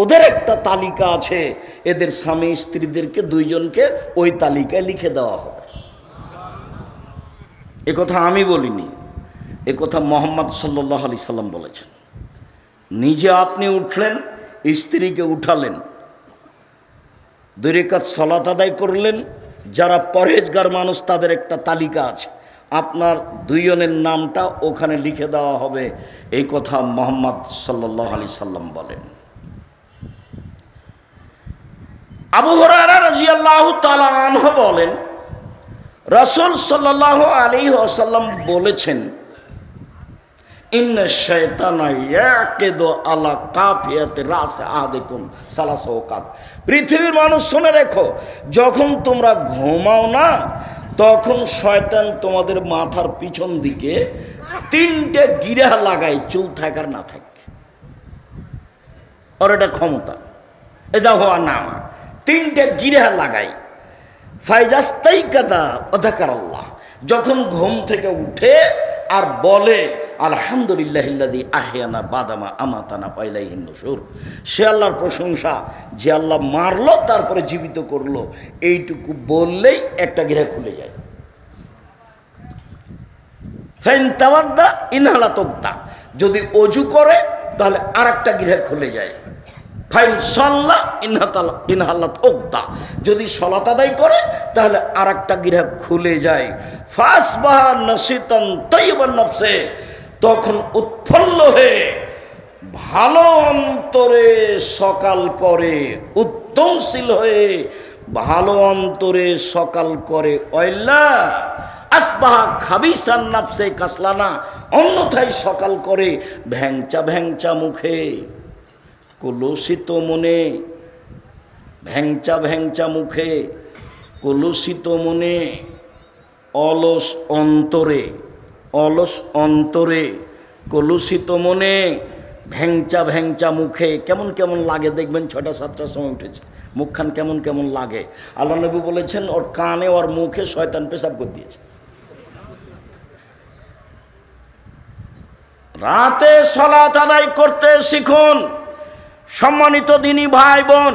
ওদের একটা তালিকা আছে, এদের স্বামী স্ত্রীদেরকে দুইজনকে ওই তালিকায় লিখে দেওয়া হবে। এ কথা আমি বলিনি, এ কথা মোহাম্মদ সাল্লাল্লাহু আলাইহি সাল্লাম বলেছেন। নিজে আপনি উঠলেন, স্ত্রীকে উঠালেন, 2 রাকাত সালাত আদায় করলেন, যারা পরহেজগার মানুষ তাদের একটা তালিকা আছে, আপনার দুইজনের নামটা ওখানে লিখে দেওয়া হবে। এই কথা মোহাম্মদ সাল্লাল্লাহু আলাইহি সাল্লাম বলেন। আবু হুরায়রা রাদিয়াল্লাহু তাআলা আনহু বলেন, রাসূল সাল্লাল্লাহু আলাইহি ওয়াসাল্লাম বলেছেন, ইন্না শাইতানা ইয়াকিদু আলা কাফিয়াতি রাস আহাদিকুম সালাসা ওয়াকাত। পৃথিবীর মানুষ শুনে রেখো, যখন তোমরা ঘুমাও না, তখন শয়তান তোমাদের মাথার পিছন দিকে 3টে গিরা লাগায়, চুল থাকার না থাকে, ওর এটা ক্ষমতা, এটা হওয়া না, 3টে গিরা লাগায়। ফাইজাস্তাইকাদা ওয়াযাকারাল্লাহ, যখন ঘুম থেকে উঠে আর বলে আলহামদুলিল্লাহিল্লাযী আহয়ানা বাদামা আমাতানা ওয়া ইলাইহিন নুশুর, সে আল্লাহর প্রশংসা যে আল্লাহ মারলো তারপরে জীবিত করলো, এইটুকু বললেই একটা গিরা খুলে যায়। ফাইন তাওয়াদ্দা ইনহালাত উকদা, যদি অজু করে তাহলে আরেকটা গিরা খুলে যায়। ফাইন সাল্লা ইনহালাত উকদা, যদি সালাত আদায় করে তাহলে আরেকটা গিরা খুলে যায়। ফাসবাহা নাশিতান তাইয়িবান নফসে, তখন উৎফুল্ল হয়ে ভালো অন্তরে সকাল করে, উদ্যমশীল হয়ে ভালো অন্তরে সকাল করে। ওয়াইল্লা আসবাহা খাবিসান নফসে কাসলানা, অন্যথায় সকাল করে ভ্যাংচা ভ্যাংচা মুখে, কলুষিত মনে, ভ্যাংচা ভ্যাংচা মুখে, কলুষিত মনে, অলস অন্তরে, অলস অন্তরে, কলুষিত মনে, ভ্যাংচা ভ্যাংচা মুখে। কেমন কেমন লাগে দেখবেন, 6টা-7টার সময় উঠেছে, মুখখান কেমন কেমন লাগে। আল্লাহ নবী বলেছেন, ওর কানে ওর মুখে শয়তান পেশাব করে দিয়েছে। রাতে সালাত আদায় করতে শিখুন। সম্মানিত দিনী ভাই বোন,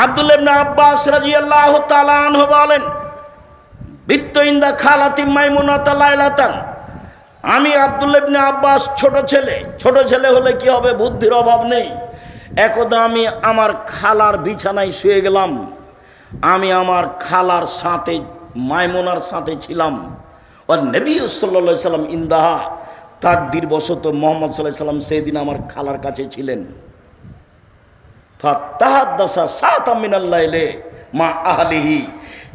আব্দুল্লাহ ইবনে আব্বাস রাদিয়াল্লাহু তাআলা আনহু বলেন, বিত্তু ইনদা খালাতি মাইমুনাতা লাইলাতান, আমি আব্দুল্লাহ ইবনে আব্বাস ছোট ছেলে হলে কি হবে, বুদ্ধির অভাব নেই। একদা আমি আমার খালার বিছানায় শুয়ে গেলাম, আমি আমার খালার সাথে মাইমুনার সাথে ছিলাম। ও নবী সাল্লাল্লাহু আলাইহি সাল্লাম ইনদাহা, তাকদীর বশত মুহাম্মদ সাল্লাল্লাহু আলাইহি সাল্লাম সেই দিন আমার খালার কাছে ছিলেন। ফাতাহাদ্দাসা সাআতাম মিনাল লাইলি মা আহলিহি,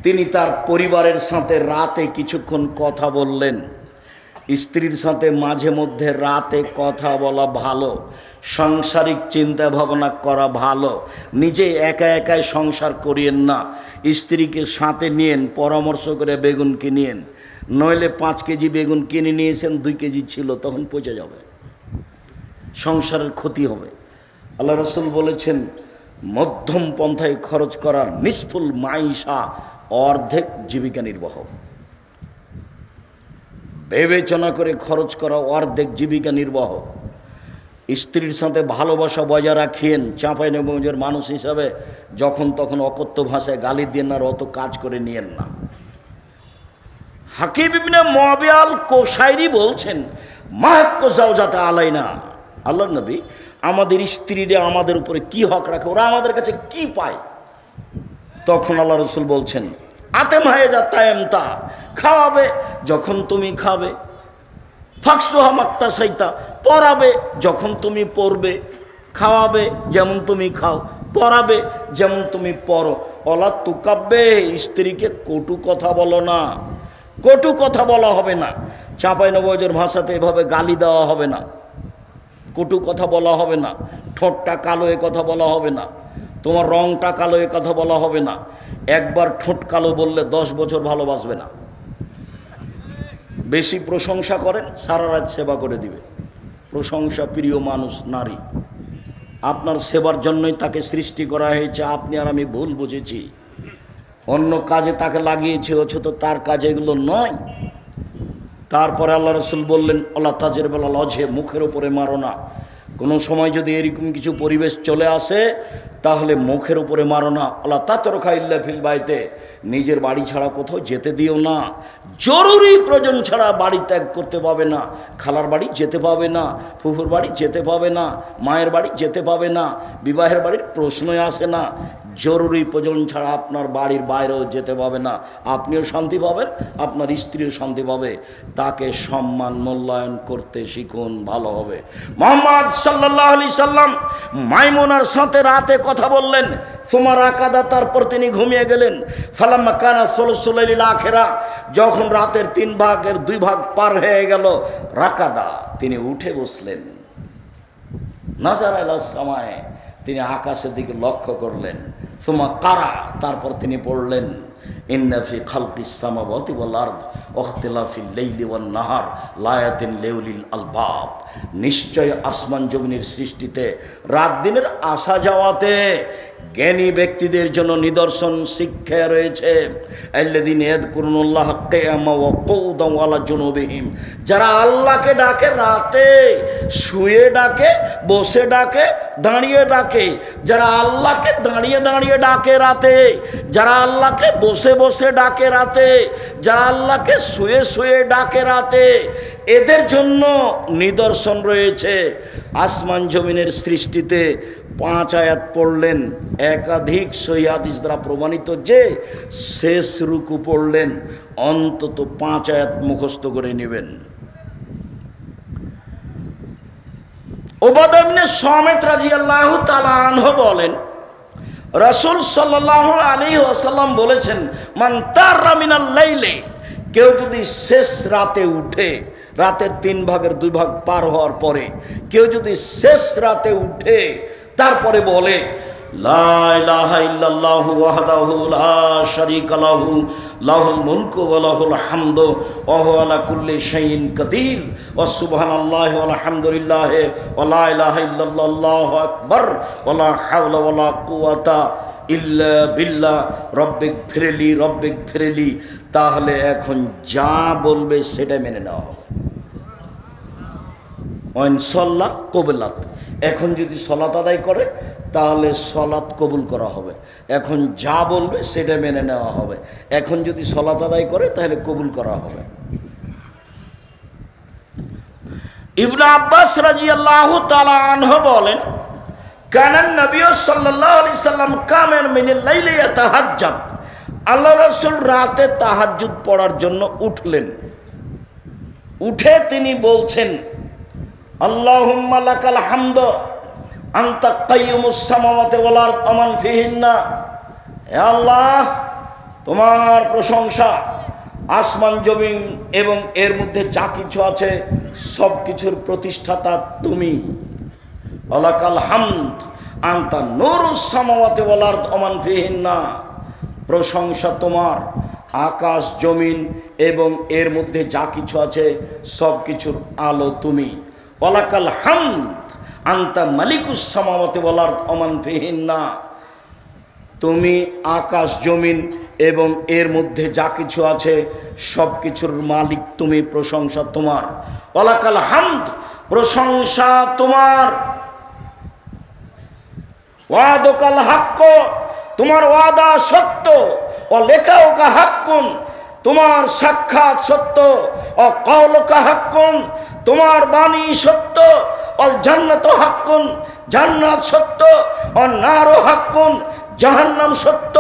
তিনি তার পরিবারের সাথে রাতে কিছুক্ষণ কথা বললেন। স্ত্রীর সাথে মাঝে মধ্যে রাতে কথা বলা ভালো, সাংসারিক চিন্তা ভাবনা করা ভালো। নিজে একা একাই সংসার করিয়েন না, স্ত্রীকে সাথে নিয়েন, পরামর্শ করে বেগুন কিনিয়েন। নইলে 5 কেজি বেগুন কিনে নিয়েছেন, 2 কেজি ছিল, তখন পচে যাবে, সংসারের ক্ষতি হবে। আল্লাহ রাসূল বলেছেন, মধ্যম পন্থায় খরচ করার নিসফুল মাইশা, অর্ধেক জীবিকা নির্বাহ। বিবেচনা করে খরচ করা অর্ধেক জীবিকা নির্বাহ। স্ত্রীর সাথে ভালোবাসা বজায় রাখিয়েন। চাঁপাইনবাবগঞ্জের মানুষ হিসাবে যখন তখন অকথ্য ভাষায় গালি দিয়ে না, অত কাজ করে নিয়েন না। হাকিম ইবনে মুআবিয়াল কোসাইরি বলছেন, মাহাক্কু জাওজাতা আলাইনা, আল্লাহর নবী আমাদের স্ত্রীরা আমাদের উপরে কি হক রাখে, ওরা আমাদের কাছে কি পায়? তখন আল্লাহ রাসূল বলছেন, আতেম হয়ে যা তায়েমতা, খাওয়াবে যখন তুমি খাবে, ফাকসুহা মাক্তাসাইতা, পরাবে যখন তুমি পরবে, খাওয়াবে যেমন তুমি খাও, পরাবে যেমন তুমি পরো। ওলা তুকাব্বে, স্ত্রীকে কটু কথা বলো না, কটু কথা বলা হবে না। চাঁপাইনবাবগঞ্জের ভাষাতে এভাবে গালি দেওয়া হবে না, কটু কথা বলা হবে না, ঠোঁটটা কালো এ কথা বলা হবে না, তোমার রংটা কালো এ কথা বলা হবে না। একবার ঠোঁট কালো বললে 10 বছর ভালোবাসবে না। বেশি প্রশংসা করেন, সারা রাত সেবা করে দিবে। প্রশংসা প্রিয় মানুষ নারী, আপনার সেবার জন্যই তাকে সৃষ্টি করা হয়েছে। আপনি আর আমি ভুল বুঝেছি, অন্য কাজে তাকে লাগিয়েছে, অথচ তার কাজে এগুলো নয়। তারপরে আল্লাহ রাসূল বললেন, আল্লাহ তাজের বেলা লজে, মুখের উপরে মারো না, কোনো সময় যদি এরকম কিছু পরিবেশ চলে আসে তাহলে মুখের উপরে মারো না, আল্লাহ তাতরখা ইল্লা ফিল বাইতে, নিজের বাড়ি ছাড়া কোথাও যেতে দিও না। জরুরি প্রয়োজন ছাড়া বাড়ি ত্যাগ করতে পাবে না। খালার বাড়ি যেতে পাবে না, ফুফুর বাড়ি যেতে পাবে না, মায়ের বাড়ি যেতে পাবে না, বিবাহের বাড়ির প্রশ্নই আসে না। জরুরি প্রয়োজন ছাড়া আপনার বাড়ির বাইরেও যেতে পাবে না। আপনিও শান্তি পাবেন, আপনার স্ত্রীও শান্তি পাবে। তাকে সম্মান মূল্যায়ন করতে শিখুন, ভালো হবে। মুহাম্মদ সাল্লাল্লাহু আলাইহি সাল্লাম মাইমুনার সাথে রাতে কথা বললেন, সুমার আকাদা, তারপর তিনি ঘুমিয়ে গেলেন। ফালাম্মা কানা সুলুসুল লাইলিল আখিরা, যখন রাতের 3 ভাগের 2 ভাগ পার হয়ে গেল, রাকাদা, তিনি উঠে বসলেন। নাজারা ইলাস সামায়ে, তিনি আকাশের দিকে লক্ষ্য করলেন। সুমা কারা, তারপর তিনি পড়লেন, ইন্না ফি খালকিস সামাওয়াতি ওয়াল আরদ ওয়াখতিলাফিল লাইলি ওয়ান নাহার লায়াতিন লিউলিল আলবাব, নিশ্চয় আসমান জমিনের সৃষ্টিতে, রাত দিনের আসা যাওয়াতে জ্ঞানী ব্যক্তিদের জন্য নিদর্শন, শিক্ষা রয়েছে। আল্লাযীনা ইয়াযকুরুনাল্লাহা কিয়ামান ওয়া কুউদান ওয়া আলা জুনুবিহিম, যারা আল্লাহকে ডাকে, রাতে শুয়ে ডাকে, বসে ডাকে, দাঁড়িয়ে ডাকে। যারা আল্লাহকে দাঁড়িয়ে দাঁড়িয়ে ডাকে রাতে, যারা আল্লাহকে বসে বসে ডাকে রাতে, যারা আল্লাহকে শুয়ে শুয়ে ডাকে রাতে, এদের জন্য নিদর্শন রয়েছে। আসমান জমিনের সৃষ্টিতে 5 আয়াত পড়লেন। একাধিক সহিহ হাদিস দ্বারা প্রমাণিত যে শেষ রুকু পড়লেন, অন্তত 5 আয়াত মুখস্থ করে নেবেন। উবাদা ইবনে সামিত রাদিয়াল্লাহু তাআলা আনহু বলেন, রাসূল সাল্লাল্লাহু আলাইহি ওয়াসাল্লাম বলেছেন, মান তারা মিনাল লাইলি, কেউ যদি শেষ রাতে উঠে, রাতের 3 ভাগের 2 ভাগ পার হওয়ার পরে কেউ যদি শেষ রাতে উঠে তারপরে বলে, লা ইলাহা ইল্লাল্লাহু ওয়াহদাহু লা শারীকা লাহু লাহুল মুলকু ওয়া লাহুল হামদু ওয়া হুয়া আলা কুল্লি শাইইন কাদির ওয়া সুবহানাল্লাহি ওয়া আলহামদুলিল্লাহি ওয়া লা ইলাহা ইল্লাল্লাহু আল্লাহু আকবার ওয়া লা হাওলা ওয়া লা কুওয়াতা ইল্লা বিল্লাহ রব্বিক ফিরলি, তাহলে এখন যা বলবে সেটা মেনে নেওয়া হবে। ইনশাআল্লাহ কবুলাত, এখন যদি সলাত আদায় করে তাহলে সলাত কবুল করা হবে। এখন যা বলবে সেটা মেনে নেওয়া হবে। এখন যদি সলাত আদায় করে তাহলে কবুল করা হবে। ইবনে আব্বাস রাদিয়াল্লাহু তাআলা আনহু বলেন, কানান নবী সাল্লাল্লাহু আলাইহি সাল্লাম কামেন মিনাল লাইলি ইয়াতাহাজ্জাদ, আল্লাহ রাসূল রাতে তাহাজ্জুদ পড়ার জন্য উঠলেন। উঠে তিনি বলছেন, আল্লাহুম্মা লাকাল হামদ আনতা কাইয়ুমুস সামাওয়াতি ওয়াল আরদ ওয়া মান ফিহিন্না, হে আল্লাহ, তোমার প্রশংসা, আসমান জমিন এবং এর মধ্যে যা কিছু আছে সব কিছুর প্রতিষ্ঠাতা তুমি। ওয়ালাকাল হামদ আনতা নূরুস সামাওয়াতি ওয়াল আরদ ওয়া মান ফিহিন্না, প্রশংসা তোমার, আকাশ জমিন এবং এর মধ্যে যা কিছু আছে সব কিছুর আলো তুমি। ওয়ালাকাল হামদ আনতা মালিকুস সামাওয়াতি ওয়াল আরদ ওয়া মান ফিহিন্না, তুমি আকাশ জমিন এবং এর মধ্যে যা কিছু আছে সব কিছুর মালিক তুমি, প্রশংসা তোমার। ওয়ালাকাল হামদ, প্রশংসা তোমার। ওয়াদাকাল হাক্ক, তোমার ওয়াদা সত্য। ও লেখাওকা হাক্কুন, তোমার সাক্ষাৎ সত্য। ও কাওলুকা হাক্কুন, তোমার বাণী সত্য। ও জান্নাতু হাক্কুন, জান্নাত সত্য। ও নারু হাক্কুন, জাহান্নাম সত্য।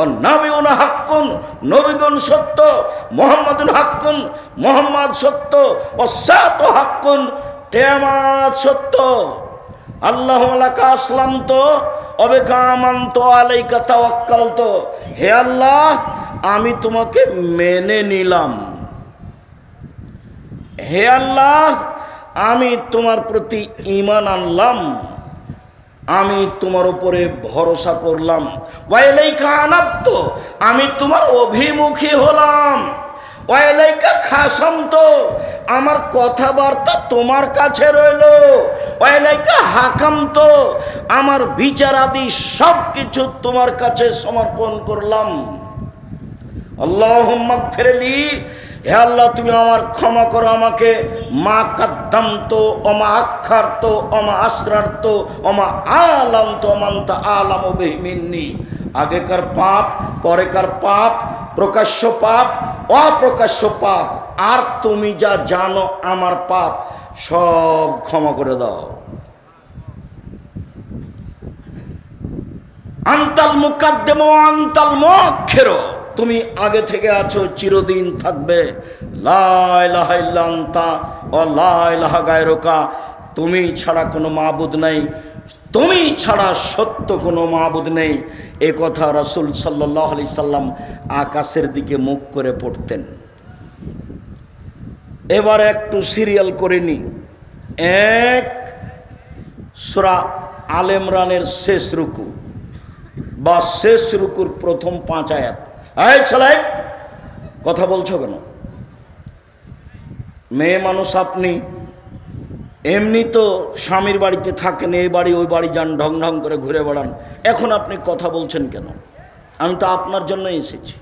ও নাবিউনা হাক্কুন, নবীগণ সত্য। মুহাম্মাদুন হাক্কুন, মুহাম্মদ সত্য। ও সাতু হাক্কুন, কিয়ামত সত্য। আল্লাহুম্মা লাকা আসলামতু ওয়া বিকা আমানতু আলাইকা তাওয়াক্কালতু, হে আল্লাহ, আমি তোমাকে মেনে নিলাম। হে আল্লাহ, আমি তোমার প্রতি ঈমান আনলাম, আমি তোমার উপরে ভরসা করলাম। ওয়া ইলাইকা আনাবতু, আমি তোমার অভিমুখী হলাম। ওয়া ইলাইকা খাসামতু, আমার কথাবার্তা তোমার কাছে রইল। ওয়া ইলাইকা হাকামতু, আমার বিচারাদি সব কিছু তোমার কাছে সমর্পণ করলাম। আল্লাহুম্মা গফিরলি, হে আল্লাহ তুমি আমার ক্ষমা করো, আমাকে মা কাদ্দামত ওমা আখারত ওমা আসরারত ওমা আলামত ওমান্তা আলাম বিহি মিন্নি। আগেকার পাপ, পরেকার পাপ, প্রকাশ্য পাপ, অপ্রকাশ্য পাপ, আর তুমি যা জানো আমার পাপ সব ক্ষমা করে দাও। আনতাল মুকাদ্দেম ও আনতাল মুআখির, তুমি আগে থেকে আছো, চিরদিন থাকবে। লা ইলাহা ইল্লা আনতা ওয়া লা ইলাহা গায়রুকা, তুমি ছাড়া কোনো মাবুদ নেই, তুমি ছাড়া সত্য কোনো মাবুদ নেই। এ কথা রাসূল সাল্লাল্লাহু আলাইহি সাল্লাম আকাশের দিকে মুখ করে পড়তেন। এবার একটু সিরিয়াল করে নি। এক, সূরা আল ইমরানের শেষ রুকু বা শেষ রুকুর প্রথম 5 আয়াত। এই ছেলে, কথা বলছো কেন? মেয়ে মানুষ আপনি, এমনি তো স্বামীর বাড়িতে থাকেন, এই বাড়ি ওই বাড়ি যান, ঢং ঢং করে ঘুরে বেড়ান, এখন আপনি কথা বলছেন কেন? আমি তো আপনার জন্য এসেছি।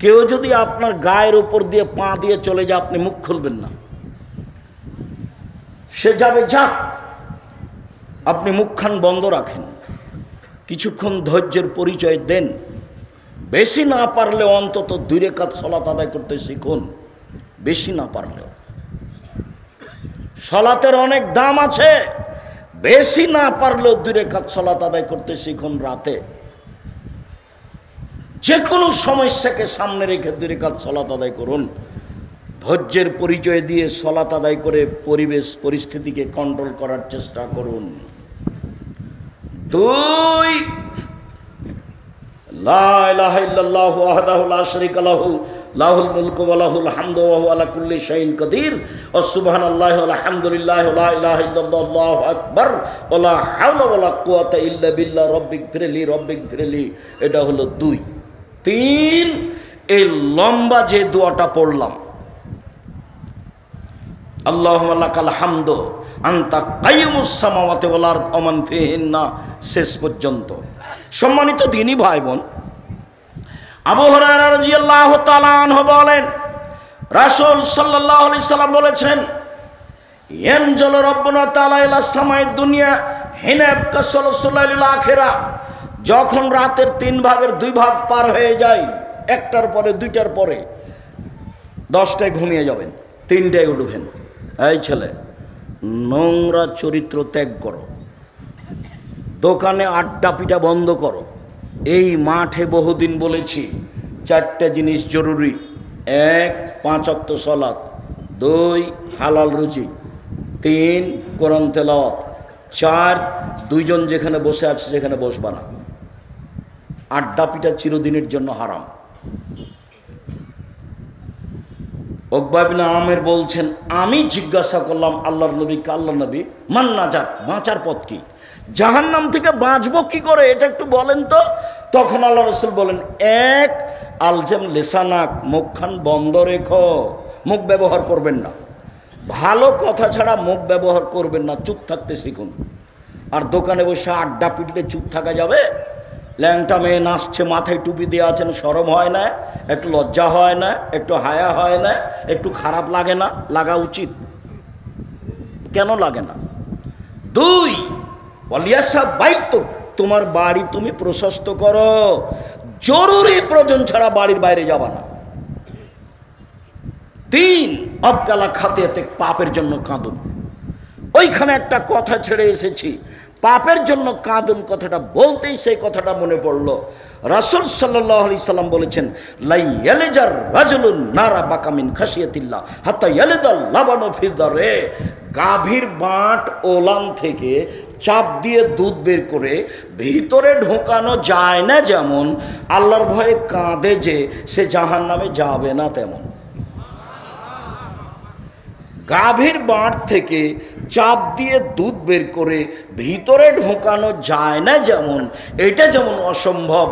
কেউ যদি আপনার গায়ের উপর দিয়ে পা দিয়ে চলে যায়, আপনি মুখ খুলবেন না। সে যাবে যাক, আপনি মুখখান বন্ধ রাখেন, কিছুক্ষণ ধৈর্যের পরিচয় দেন। বেশি না পারলে অন্তত 2 রাকাত সালাত আদায় করতে শিখুন, বেশি না পারলেও। সালাতের অনেক দাম আছে, বেশি না পারলেও 2 রাকাত সালাত আদায় করতে শিখুন। রাতে যে কোনো সমস্যাকে সামনে রেখে 2 রাকাত সালাত আদায় করুন। ধৈর্যের পরিচয় দিয়ে সালাত আদায় করে পরিবেশ পরিস্থিতিকে কন্ট্রোল করার চেষ্টা করুন। 2, লা ইলাহা ইল্লাল্লাহু ওয়াহদাহু লা শারীকা লাহু লাহুল মুলকু ওয়া লাহুল হামদু ওয়া হুয়া আলা কুল্লি শাইইন কাদির ওয়া সুবহানাল্লাহি ওয়া আলহামদুলিল্লাহি ওয়া লা ইলাহা ইল্লাল্লাহু আল্লাহু আকবার ওয়া লা হাওলা ওয়া লা কুওয়াতা ইল্লা বিল্লাহ রব্বিগফিরলি রব্বিগফিরলি। এটা হলো 2। 3, এই লম্বা যে দোয়াটা পড়লাম, আল্লাহুম্মা লাকাল হামদু আনতা কাইয়ুমুস সামাওয়াতি ওয়াল আরদ ওয়া মান ফিহিন্না, শেষ পর্যন্ত। সম্মানিত দ্বীনী ভাই বোন, আবু হুরায়রা রাদিয়াল্লাহু তাআলা আনহু বলেন, রাসূল সাল্লাল্লাহু আলাইহি সাল্লাম বলেছেন, ইয়ানজালু রাব্বুনা তাআলা ইলা সামাই দুনিয়া হিনা ইয়াবকা সুলসুলাইল আখিরা, যখন রাতের 3 ভাগের 2 ভাগ পার হয়ে যায়, 1টার পরে 2টার পরে 10টায় ঘুমিয়ে যাবেন, 3টায় উঠবেন। এই ছেলে, নোংরা চরিত্র ত্যাগ করো, দোকানে আড্ডা পিটা বন্ধ করো। এই মাঠে বহুদিন বলেছি 4টা জিনিস জরুরি। 1, 5 ওয়াক্ত সালাত, 2, হালাল রুজি, 3, কোরআন তেলাওয়াত, 4, 2 জন যেখানে বসে আছে সেখানে বসবা না। আড্ডা পিটা চিরদিনের জন্য হারাম। উকবা ইবনে আমির বলছেন, আমি জিজ্ঞাসা করলাম আল্লাহর নবীকে, আল্লাহর নবী মান নাজাত, বাঁচার পথ কি? জাহান্নাম থেকে বাঁচবো কি করে এটা একটু বলেন তো। তখন আল্লাহ রাসূল বলেন, 1, আলজাম লিসানাক, মুখখান বন্ধ রেখো, মুখ ব্যবহার করবেন না। ভালো কথা ছাড়া মুখ ব্যবহার করবেন না, চুপ থাকতে শিখুন। আর দোকানে বসে আড্ডা পিটলে চুপ থাকা যাবে? ল্যাংটা মেয়ে নাচছে, মাথায় টুপি দিয়ে আছেন, শরম হয় না? একটু লজ্জা হয় না? একটু হায়া হয় না? একটু খারাপ লাগে না? লাগা উচিত। কেন লাগে না? 2, ওয়ালিয়াসা বাইতুক, তোমার বাড়ি তুমি প্রশস্ত করো, জরুরি প্রয়োজন ছাড়া বাড়ির বাইরে যাবা না। 3, আবকালা খাতিয়াতে, পাপের জন্য কাঁদুন। ওইখানে একটা কথা ছেড়ে এসেছি, পাপের জন্য কাঁদুন, কথাটা বলতেই সেই কথাটা মনে পড়লো। রাসূল সাল্লাল্লাহু আলাইহি সাল্লাম বলেছেন, লা ইয়ালিজার রাজুলুন নারা বাকা মিন খাশিয়াতিল্লাহ হাত্তা ইয়ালিদাল লাবানু ফি দারে, গাভীর বাঁট ওলান থেকে চাপ দিয়ে দুধ বের করে ভিতরে ঢোকানো যায় না, যেমন আল্লাহর ভয়ে কাঁদে যে সে জাহান্নামে যাবে না তেমন। গাভীর বাঁট থেকে চাপ দিয়ে দুধ বের করে ভিতরে ঢোকানো যায় না যেমন, এটা যেমন অসম্ভব,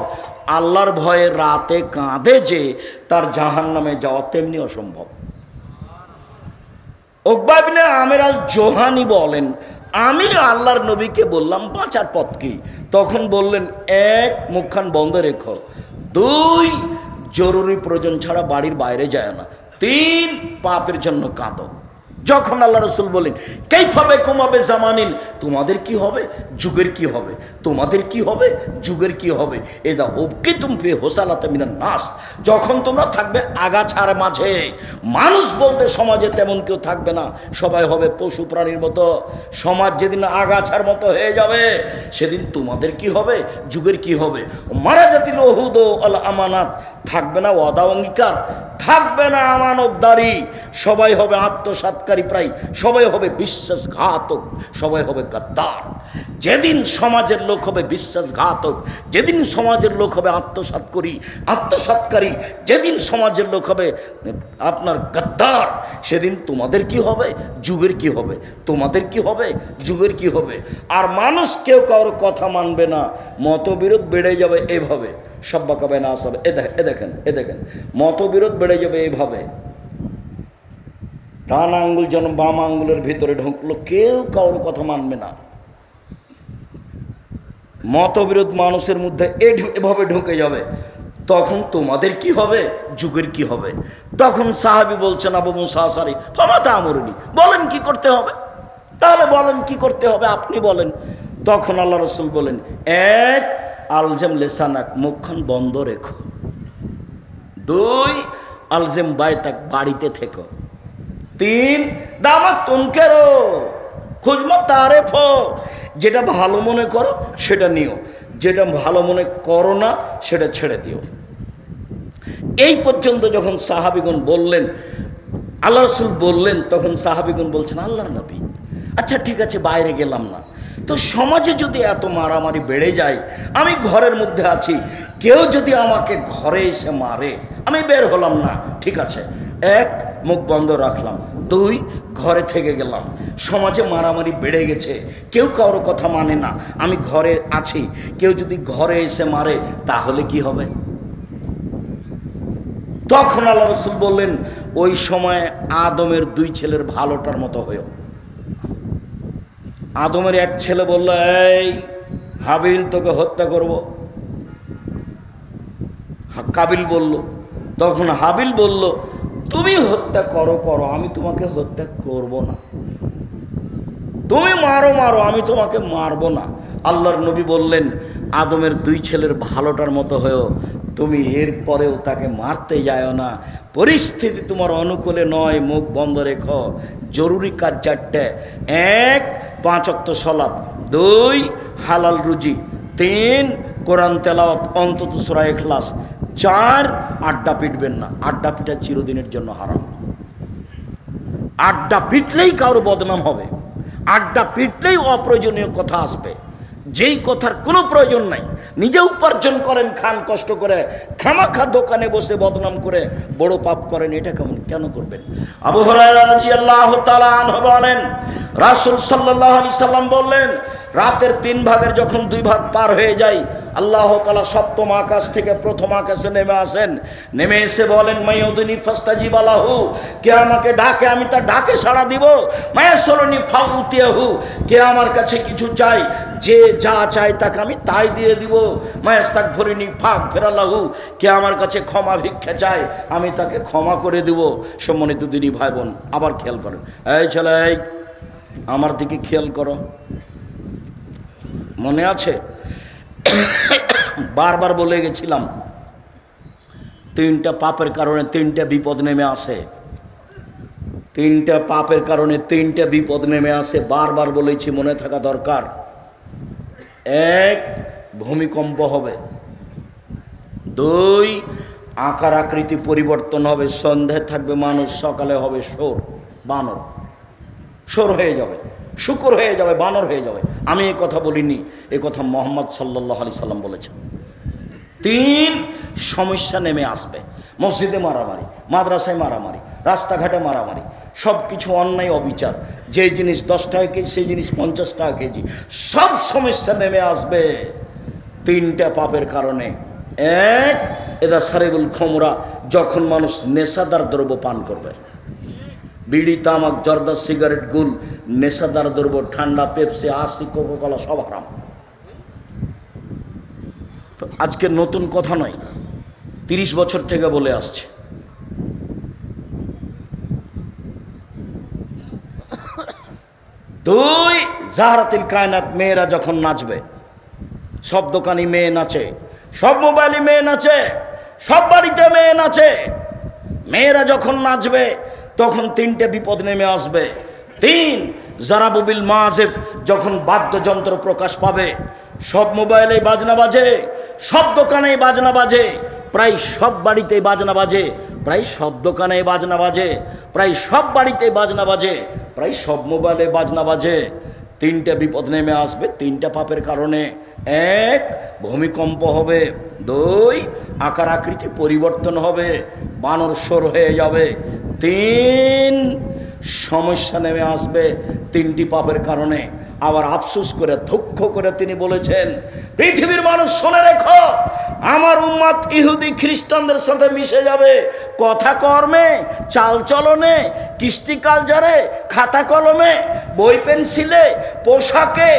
আল্লাহর ভয়ে রাতে কাঁদে যে তার জাহান্নামে যাওয়া তেমনি অসম্ভব। উকবা ইবনে আমির আল জোহানি বলেন, আমি আল্লাহর নবীকে বললাম বাঁচার পথ কি? তখন বললেন, 1, মুখখান বন্ধ রেখো, 2, জরুরি প্রয়োজন ছাড়া বাড়ির বাইরে যায় না। 3 পাপের জন্য কাঁদো। যখন আল্লাহ রসুল বলেন কাইফাবে কমাবে জামানিন, তোমাদের কি হবে, যুগের কি হবে, তোমাদের কি হবে, যুগের কি হবে, এদা ওকে তুমি হোসালাতে মিনান নাস, যখন তোমরা থাকবে আগাছার মাঝে, মানুষ বলতে সমাজে তেমন কেউ থাকবে না, সবাই হবে পশু প্রাণীর মতো। সমাজ যেদিন আগাছার মতো হয়ে যাবে সেদিন তোমাদের কি হবে, যুগের কি হবে। মারা জাতিল ওহুদ আল আমানাত, থাকবে না ওয়াদা অঙ্গীকার, থাকবে না আমানতদারি, সবাই হবে আত্মসাৎকারী, প্রায় সবাই হবে বিশ্বাসঘাতক, সবাই হবে গাদ্দার। যেদিন সমাজের লোক হবে বিশ্বাসঘাতক, যেদিন সমাজের লোক হবে আত্মসাৎকারী, যেদিন সমাজের লোক হবে আপনার গাদ্দার, সেদিন তোমাদের কি হবে, যুগের কি হবে, তোমাদের কি হবে, যুগের কি হবে। আর মানুষ কেউ কারোর কথা মানবে না, মতবিরোধ বেড়ে যাবে এইভাবে। সব্বা কবে না আসবে, এ দেখেন মতবিরোধ বেড়ে যাবে এইভাবে। ডান আঙ্গুল যেন বাম আঙ্গুলের ভিতরে ঢুকলো, কেউ কারোর কথা মানবে না। মতবিরোধ মানুষের মধ্যে এভাবে ঢুকে যাবে, তখন তোমাদের কি হবে, যুগের কি হবে। তখন সাহাবী বলছেন আবু মুসা আশআরী, ফামাতা আমরুনি, বলেন কি করতে হবে, তাহলে বলেন কি করতে হবে, আপনি বলেন। তখন আল্লাহ রসুল বলেন, 1 আলজেম লেসানাক, মুখখান বন্ধ রেখো। 2 আলজেম বাইতাক, বাড়িতে থেকো। 3 দামাত তুনকেরো খুজমা তারেফ, যেটা ভালো মনে করো সেটা নিও, যেটা ভালো মনে করো না সেটা ছেড়ে দিও। এই পর্যন্ত যখন সাহাবীগণ বললেন, আল্লাহ রসুল বললেন, তখন সাহাবীগণ বলছেন আল্লাহর নবী, আচ্ছা ঠিক আছে বাইরে গেলাম না, তো সমাজে যদি এত মারামারি বেড়ে যায়, আমি ঘরের মধ্যে আছি, কেউ যদি আমাকে ঘরে এসে মারে, আমি বের হলাম না, ঠিক আছে, 1 মুখ বন্ধ রাখলাম, 2 ঘরে থেকে গেলাম। সমাজে মারামারি বেড়ে গেছে, কেউ কারো কথা মানে না, আমি ঘরে আছি, কেউ যদি ঘরে এসে মারে তাহলে কি হবে। তখন আল্লাহ রসুল বললেন, ওই সময় আদমের 2 ছেলের ভালোটার মতো হয়েও। আদমের 1 ছেলে বলল, এই হাবিল তোকে হত্যা করব। কাবিল বলল, তখন হাবিল বলল, তুমি হত্যা করো, আমি তোমাকে হত্যা করব না, তুমি মারো, আমি তোমাকে মারবো না। আল্লাহর নবী বললেন, আদমের 2 ছেলের ভালোটার মতো হয়েও তুমি এরপরেও তাকে মারতে যাও না, পরিস্থিতি তোমার অনুকূলে নয়, মুখ বন্ধ রেখো। জরুরি কাজ 4টে, 1 5 ওয়াক্ত সালাত, 2 হালাল রুজি, 3 কোরআন তেলাওয়াত অন্তত সূরা ইখলাস, 4 আড্ডা পিটবেন না, আড্ডা পিটা চিরদিনের জন্য হারাম। আড্ডা পিটলেই কারো বদনাম হবে, আড্ডা পিটলেই অপ্রয়োজনীয় কথা আসবে, যেই কথার কোনো প্রয়োজন নাই। নিজে উপার্জন করেন, খান কষ্ট করে, খামাখা দোকানে বসে বদনাম করে বড় পাপ করেন, এটা কেন করবেন। আবু হুরায়রা রাদিয়াল্লাহু তাআলা আনহু বলেন, রাসূল সাল্লাল্লাহু আলাইহি সাল্লাম বললেন, রাতের 3 ভাগের যখন 2 ভাগ পার হয়ে যায়, আল্লাহ তাআলা সপ্তম আকাশ থেকে প্রথম আকাশে নেমে আসেন, নেমে এসে বলেন, মাইউদিনী ফাস্তাজিব লাহু, কে আমাকে ডাকে আমি তার ডাকে সাড়া দিব, মায়াসলনি ফাউতিয়াহু, কে আমার কাছে কিছু চাই, যে যা চাই তাকে আমি তাই দিয়ে দিব, মায়াস্তাগফিরনি ফাগফিরা লাহু, কে আমার কাছে ক্ষমা ভিক্ষা চায় আমি তাকে ক্ষমা করে দিব। সম্মানিত দিনী ভাই বোন, আবার খেয়াল করেন, এই ছেলে আমার দিকে খেয়াল করো, মনে আছে বারবার বলে গেছিলাম, 3টা পাপের কারণে 3টা বিপদ নেমে আসে, 3টা পাপের কারণে 3টা বিপদ নেমে আসে, বারবার বলেছি, মনে থাকা দরকার। 1 ভূমিকম্প হবে, 2 আকার আকৃতি পরিবর্তন হবে, সন্ধ্যায় থাকবে মানুষ, সকালে হবে বানর, সোর হয়ে যাবে, শুকর হয়ে যাবে, বানর হয়ে যাবে। আমি এই কথা বলিনি, এই কথা মুহাম্মদ সাল্লাল্লাহু আলাইহি সাল্লাম বলেছেন। 3 সমস্যা নেমে আসবে, মসজিদে মারামারি, মাদ্রাসায় মারামারি, রাস্তাঘাটে মারামারি, সব কিছু অন্যায় অবিচার, যে জিনিস 10 টাকা কেজি সেই জিনিস 50 টাকা কেজি, সব সমস্যা নেমে আসবে 3টা পাপের কারণে। 1 এদা সারিবুল খমরা, যখন মানুষ নেশাদার দ্রব্য পান করবে, বিড়ি, তামাক, জর্দা, সিগারেট, গুল, নেশাদার দ্রব্য, ঠান্ডা, পেপসি, আশি, কোকাকোলা সব হারাম। তো আজকে নতুন কথা নয়, 30 বছর থেকে বলে আসছে। দুই, জাহরাতুল কায়নাত মেয়েরা যখন নাচবে, সব দোকানি মেয়ে নাচে, সব মোবাইলে মেয়ে নাচে, সব বাড়িতে মেয়ে নাচে। মেয়েরা যখন নাচবে তখন 3টে বিপদ নেমে আসবে। 3, জারাবুবিল মাজেব, যখন বাদ্যযন্ত্র প্রকাশ পাবে, সব মোবাইলে বাজনা বাজে, সব দোকানেই বাজনা বাজে, প্রায় সব বাড়িতেই বাজনা বাজে, প্রায় সব দোকানেই বাজনা বাজে, প্রায় সব বাড়িতেই বাজনা বাজে, প্রায় সব মোবাইলে বাজনা বাজে। 3টে বিপদ নেমে আসবে 3টা পাপের কারণে। 1, ভূমিকম্প হবে। 2, আকার আকৃতি পরিবর্তন হবে, বানর সর হয়ে যাবে। 3, সমস্যা নেমে আসবে 3টি পাপের কারণে। আবার আফসোস করে দুঃখ করে তিনি বলেছেন, পৃথিবীর মানুষ শুনে রেখো, আমার উম্মত ইহুদি খ্রিস্টানদের সাথে মিশে যাবে কথা কর্মে, চাল চলনে, কৃষ্টি কালচারে, খাতা কলমে, বই পেন্সিলে, পোশাকে,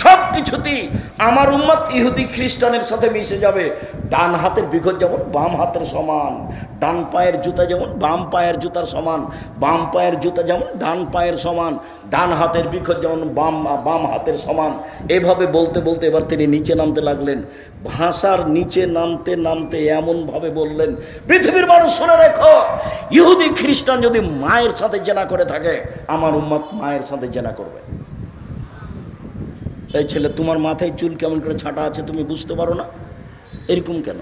সব কিছুতেই আমার উম্মত ইহুদি খ্রিস্টানের সাথে মিশে যাবে। ডান হাতের বিঘত যেমন বাম হাতের সমান, ডান পায়ের জুতা যেমন বাম পায়ের জুতার সমান, বাম পায়ের জুতা যেমন ডান পায়ের সমান, ডান হাতের বিঘত যেমন বাম হাতের সমান। এভাবে বলতে বলতে এবার তিনি নিচে নামতে লাগলেন। ভাষার নিচে নামতে নামতে এমনভাবে বললেন, পৃথিবীর মানুষ শুনে রেখো, ইহুদি খ্রিস্টান যদি মায়ের সাথে জেনা করে থাকে, আমার উম্মত মায়ের সাথে জেনা করবে। এই ছেলে, তোমার মাথায় চুল কেমন করে ছাঁটা আছে তুমি বুঝতে পারো না? এরকম কেন?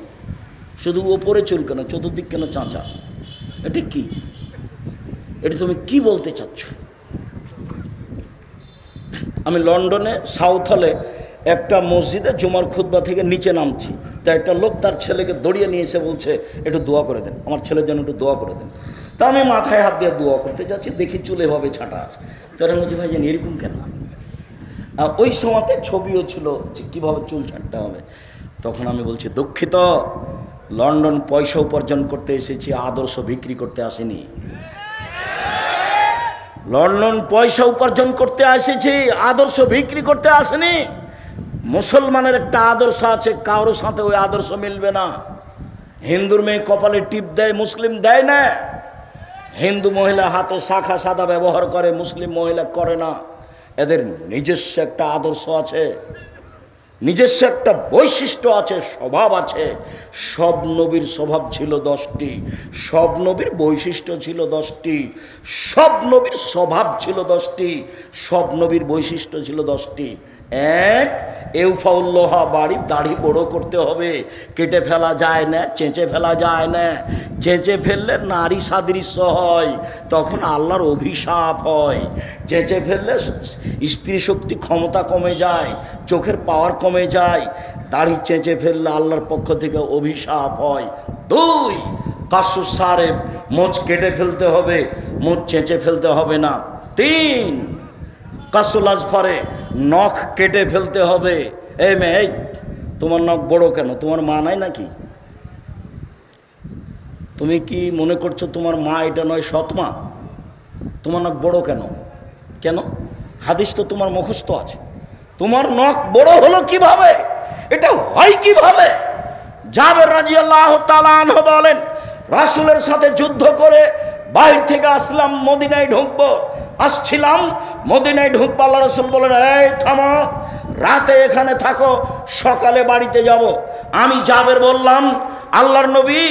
শুধু ওপরে চুল কেন, চতুর্দিক কেন চাঁচা? এটা কি? এটা তুমি কি বলতে চাচ্ছ? আমি লন্ডনে সাউথ হলে একটা মসজিদে জুমার খুতবা থেকে নিচে নামছি, তা একটা লোক তার ছেলেকে দড়িয়ে নিয়ে এসে বলছে, একটু দোয়া করে দেন, আমার ছেলের জন্য একটু দোয়া করে দেন। তা আমি মাথায় হাত দিয়ে দোয়া করতে যাচ্ছি, দেখি চুল এভাবে ছাঁটা আছে। তারা বলছে, ভাই জানি এরকম কেন? আর ওই সময়তে ছবিও ছিল যে কীভাবে চুল ছাঁটতে হবে। তখন আমি বলছি, দুঃখিত, লন্ডন পয়সা উপার্জন করতে এসেছি, আদর্শ বিক্রি করতে আসেনি। লন্ডন পয়সা উপার্জন করতে এসেছি, আদর্শ বিক্রি করতে আসেনি। মুসলমানের একটা আদর্শ আছে, কারোর সাথে ওই আদর্শ মিলবে না। হিন্দুর মেয়ে কপালে টিপ দেয়, মুসলিম দেয় না। হিন্দু মহিলা হাতে শাখা সাদা ব্যবহার করে, মুসলিম মহিলা করে না। এদের নিজস্ব একটা আদর্শ আছে, নিজস্ব একটা বৈশিষ্ট্য আছে, স্বভাব আছে। সব নবীর স্বভাব ছিল 10টি, সব নবীর বৈশিষ্ট্য ছিল 10টি, সব নবীর স্বভাব ছিল 10টি, সব নবীর বৈশিষ্ট্য ছিল 10টি। 1, এউফাউল্লোহা, বাড়ি দাড়ি বড় করতে হবে, কেটে ফেলা যায় না, চেঁচে ফেলা যায় না। চেঁচে ফেললে নারী সাদৃশ্য হয়, তখন আল্লাহর অভিশাপ হয়। চেঁচে ফেললে স্ত্রী শক্তি ক্ষমতা কমে যায়, চোখের পাওয়ার কমে যায়। দাড়ি চেঁচে ফেললে আল্লাহর পক্ষ থেকে অভিশাপ হয়। 2, কাসু সারেব, মোচ কেটে ফেলতে হবে, মোচ চেঁচে ফেলতে হবে না। 3, কাসুল আজফারে, নখ কেটে ফেলতে হবে। এই মেয়ে, এই তোমার নখ বড় কেন? তোমার মা নাই নাকি? তুমি কি মনে করছো তোমার মা এটা নয় সৎ মা? তোমার নখ বড় কেন? কেন? হাদিস তো তোমার মুখস্থ আছে। তোমার নখ বড় হলো কিভাবে? এটা হয় কিভাবে? জাবের রাদিয়াল্লাহু তাআলা আনহু বলেন, রাসূলের সাথে যুদ্ধ করে বাইরে থেকে আসলাম, মদিনায় ঢুকবো, আসছিলাম মদিনায় ঢুকবো। আল্লাহ রাসূল বলেন, এই থামো, রাতে এখানে থাকো, সকালে বাড়িতে যাব। আমি জাবের বললাম, আল্লাহর নবী,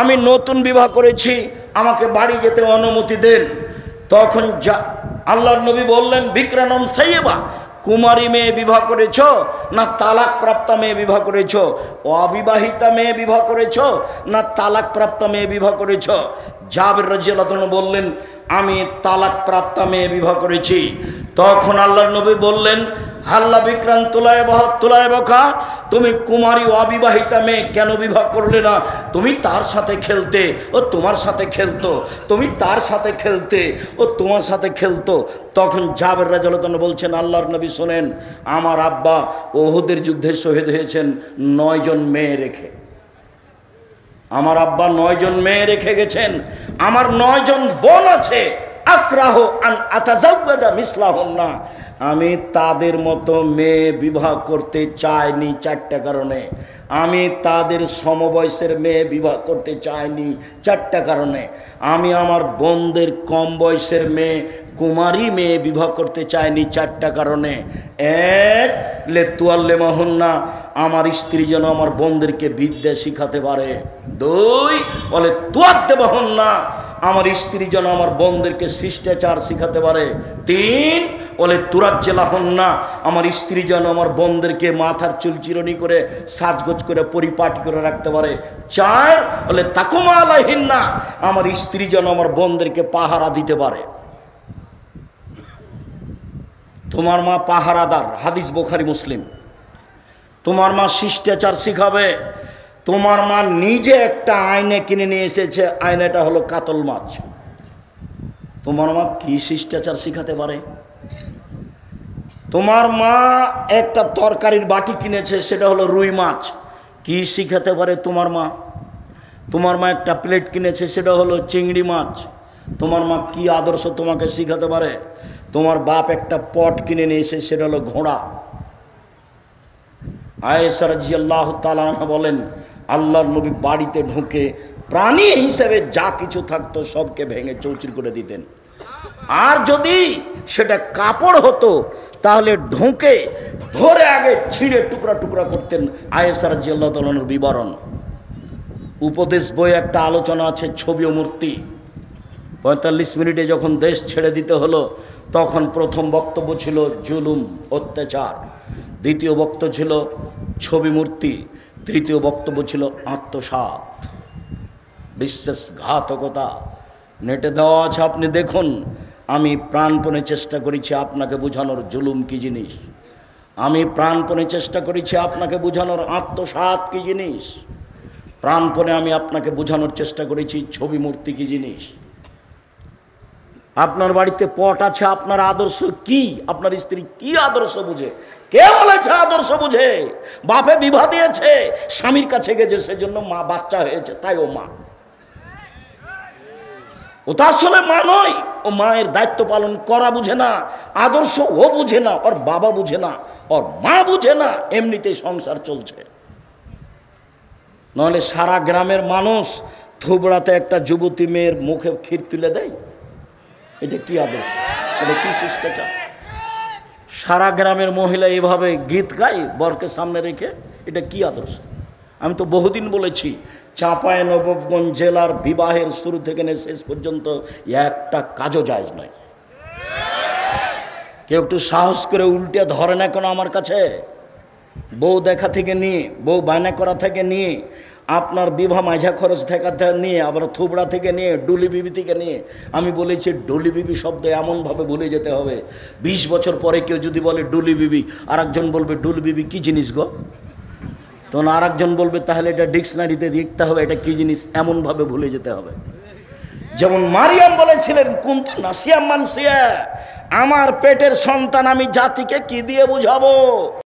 আমি নতুন বিবাহ করেছি, আমাকে বাড়ি যেতে অনুমতি দেন। তখন আল্লাহর নবী বললেন, বিক্রানন সাইয়্যিবা, কুমারী মেয়ে বিবাহ করেছ না তালাক প্রাপ্তা মেয়ে বিবাহ করেছ? অবিবাহিতা মেয়ে বিবাহ করেছ না তালাক প্রাপ্তা মেয়ে বিবাহ করেছ? জাবের রাদিয়াল্লাহু আনহু বললেন, আমি তালাক প্রাপ্তা মেয়ে বিবাহ করেছি। তখন আল্লাহর নবী বললেন, হাল্লা বিক্রান তুলায় বখা, তুমি কুমারী অবিবাহিতা মেয়ে কেন বিবাহ করলে না? তুমি তার সাথে খেলতে, ও তোমার সাথে খেলতো, তুমি তার সাথে খেলতে, ও তোমার সাথে খেলতো। তখন জাবের রাদিয়াল্লাহু আনহু বলছেন, আল্লাহর নবী শোনেন, আমার আব্বা ওহুদের যুদ্ধে শহীদ হয়েছেন 9 জন মেয়ে রেখে। আমার আব্বা 9 জন মেয়ে রেখে গেছেন, আমার 9 জন বোন আছে। আক্রাহ আন আতাজাওয়াজা মিসলাহুন্না, আমি তাদের মতো মেয়ে বিবাহ করতে চাইনি 4টা কারণে। আমি তাদের সমবয়সের মেয়ে বিবাহ করতে চাইনি 4টা কারণে। আমি আমার বোনদের কম বয়সের মেয়ে কুমারী মেয়ে বিবাহ করতে চাইনি 4টা কারণে। এক, লেতুয়াল্লেমাহুন্না, আমার স্ত্রী যেন আমার বোনদেরকে বিদ্যা শিখাতে পারে। 2, বলে তুয়াদ্দেবাহুন্না, আমার স্ত্রী যেন আমার বোনদেরকে শিষ্টাচার শিখাতে পারে। 3, বলে তুরাজ্জেলাহুন্না, আমার স্ত্রী যেন আমার বোনদেরকে মাথার চুল চিরনি করে সাজগোজ করে পরিপাটি করে রাখতে পারে। 4, বলে তাকুমা আলাইহিন্না, আমার স্ত্রী যেন আমার বোনদেরকে পাহারা দিতে পারে। তোমার মা পাহারাদার, হাদিস বুখারী মুসলিম। তোমার মা শিষ্টাচার শিখাবে। তোমার মা নিজে একটা আয়না কিনে নিয়ে এসেছে, আয়নাটা হলো কাতল মাছ। তোমার মা কি শিষ্টাচার শিখাতে পারে? তোমার মা একটা তরকারির বাটি কিনেছে, সেটা হলো রুই মাছ, কি শিখাতে পারে তোমার মা? তোমার মা একটা প্লেট কিনেছে, সেটা হলো চিংড়ি মাছ। তোমার মা কি আদর্শ তোমাকে শিখাতে পারে? তোমার বাপ একটা পট কিনে নিয়ে এসে, সেটা হলো ঘোড়া। আয়েশা রাদিয়াল্লাহু তাআলা আনহা বলেন, আল্লাহর নবী বাড়িতে ঢুকে প্রাণী হিসেবে যা কিছু থাকতো সবকে ভেঙে চৌচির করে দিতেন। আর যদি সেটা কাপড় হতো তাহলে ঢুকে ধরে আগে ছিঁড়ে টুকরা টুকরা করতেন। আয়েশা রাদিয়াল্লাহু তাআলার বিবরণ। উপদেশ বই একটা আলোচনা আছে ছবি ও মূর্তি। 45 মিনিটে যখন দেশ ছেড়ে দিতে হলো, তখন প্রথম বক্তব্য ছিল জুলুম, অত্যাচার। দ্বিতীয় বক্তব্য ছিল ছবি মূর্তি। তৃতীয় বক্তব্য ছিল আত্মসাৎ, বিশ্বাসঘাতকতা। নেটে দেওয়া আছে, আপনি দেখুন। আমি প্রাণপণে চেষ্টা করেছি আপনাকে বোঝানোর জুলুম কি জিনিস। আমি প্রাণপণে চেষ্টা করেছি আপনাকে বোঝানোর আত্মসাৎ কি জিনিস। প্রাণপণে আমি আপনাকে বোঝানোর চেষ্টা করেছি ছবি মূর্তি কি জিনিস। আপনার বাড়িতে পট আছে, আপনার আদর্শ কি? আপনার স্ত্রী কি আদর্শ বুঝে? কে বলেছে আদর্শ বুঝে? বাপে বিবাহ দিয়েছে, স্বামীর কাছে গেছে, সেজন্য মা বাচ্চা হয়েছে, তাই ও মা। ও তো আসলে মা নয়। ও মায়ের দায়িত্ব পালন করা বুঝে না, আদর্শ ও বুঝে না, ওর বাবা বুঝে না, ওর মা বুঝে না, এমনিতেই সংসার চলছে। নাহলে সারা গ্রামের মানুষ থুবড়াতে একটা যুবতী মেয়ের মুখে ক্ষীর তুলে দেয়। এটা কি আদর্শ? এটা কি শিষ্টাচার? সারা গ্রামের মহিলা এভাবে গীত গায় বরকে সামনে রেখে, এটা কি আদর্শ? আমি তো বহুদিন বলেছি, চাঁপাইনবাবগঞ্জ জেলার বিবাহের শুরু থেকে নিয়ে শেষ পর্যন্ত একটা কাজও জায়েজ নয়। কেউ একটু সাহস করে উল্টে ধরে না কেন আমার কাছে? বউ দেখা থেকে নিয়ে, বউ বায়না করা থেকে নিয়ে, আপনার বিবাহ মাঝা খরচ থেকে নিয়ে, আবার থুবড়া থেকে নিয়ে, ডুলি বিবি থেকে নিয়ে। আমি বলেছি ডুলি বিবি শব্দ এমনভাবে ভুলে যেতে হবে, 20 বছর পরে কেউ যদি বলে ডুলি বিবি, আর একজন বলবে ডুলি বিবি কি জিনিস গো? তখন আর একজন বলবে তাহলে এটা ডিকশনারিতে দেখতে হবে এটা কি জিনিস, এমনভাবে ভুলে যেতে হবে। যেমন মারিয়াম বলেছিলেন, কুনতু নাসিয়াম মানসিয়া, আমার পেটের সন্তান আমি জাতিকে কি দিয়ে বুঝাবো?